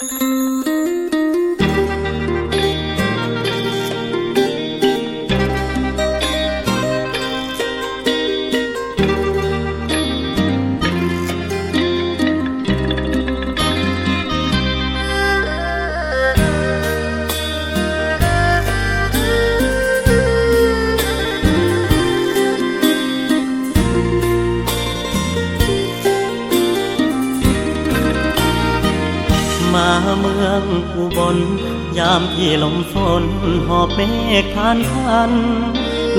มาเมืองอุบลยามที่ลมฝนหอบเมฆผ่านพัน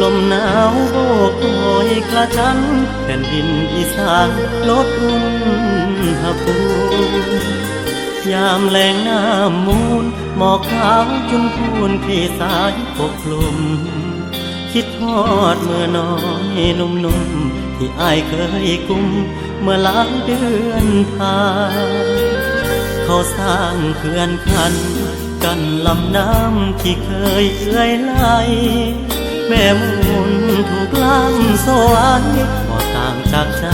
ลมหนาวโบกโอยกระจันแผ่นดินอีสานลดอุณหภูมิยามแรงน้ำมูลหมอกขาวจุนพูนที่สายปกคลุมคิดทอดเมื่อน้อยนุ่มๆที่อ้ายเคยกุมเมื่อหลายเดือนผ่านเขาสร้างเขื่อนขันกันลำน้ำที่เคยเอื้อยไหลแม่มูลถูกล้ำโซ่ไว้บ่ต่างจากใจ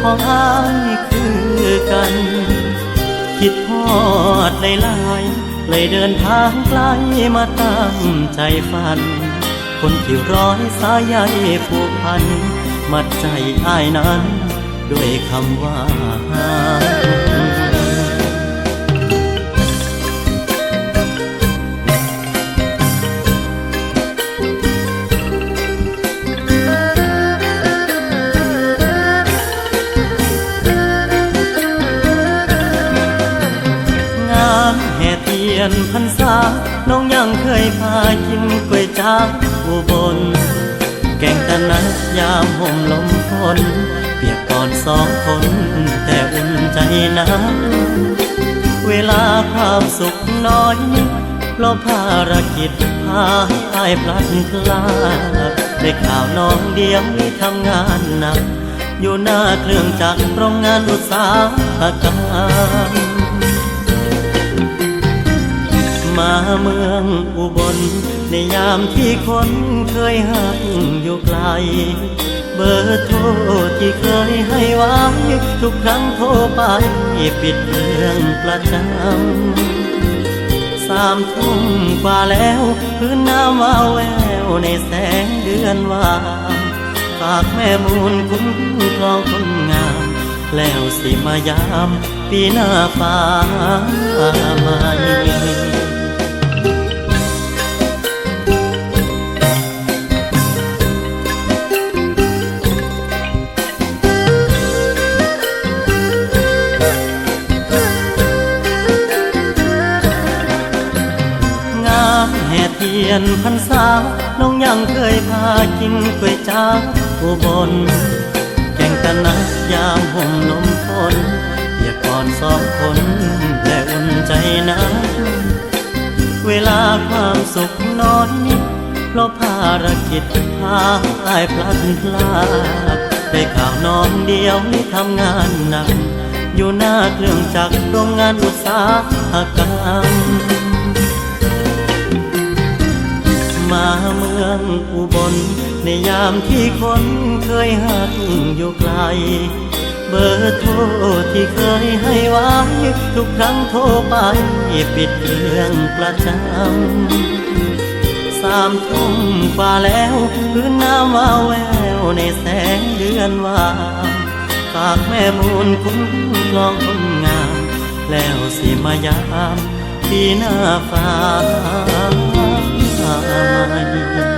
ของอ้ายคือกันคิดทอดหลายเลยเดินทางไกลมาตามใจฝันคนที่ร้อยสายใยผูกพันมัดใจอ้ายนั้นด้วยคำว่างานแห่เทียนพรรษาน้องยังเคยพากินก๋วยจั๊บอุบลแกงตะนัดยามห่มลมฝนเปียกก่อนสองคนแต่อุ่นใจนะเวลาความสุขน้อยนิดเพราะภารกิจพาให้อ้ายพลัดพรากได้ข่าวน้องเดียวนี้ทำงานหนักอยู่หน้าเครื่องจักรโรงงานอุตสาหกรรมมาเมืองอุบลในยามที่คนเคยหักอยู่ไกลเบอร์โทรที่เคยให้ไว้ทุกครั้งโทรไปปิดเครื่องประจำ3 ทุ่มกว่าแล้วพื้นน้ำวาวแววในแสงเดือนว่างฝากแม่มูลคุ้มครองคนงามแล้วสิมายามปีหน้าฟ้าใหม่เทียนพรรษาน้องยังเคยพากินก๋วยจั๊บอุบลแกงตะนัดยามห่มลมฝนเปียกก่อนสองคนแต่อุ่นใจนะเวลาความสุขน้อยนิดเพราะภารกิจพาอ้ายพลัดพรากได้ข่าวน้องเดียวนี้ทำงานหนักอยู่หน้าเครื่องจักรโรงงานอุตสาหกรรมมาเมืองอุบลในยามที่คนเคยหักอยู่ไกลเบอร์โทรที่เคยให้ไว้ทุกครั้งโทรไปปิดเครื่องประจำ3 ทุ่มกว่าแล้วพื้นน้ำวาวแววในแสงเดือนว่างฝากแม่มูลคุ้มครองคนงามแล้วสิมายามปีหน้าฟ้าใหม่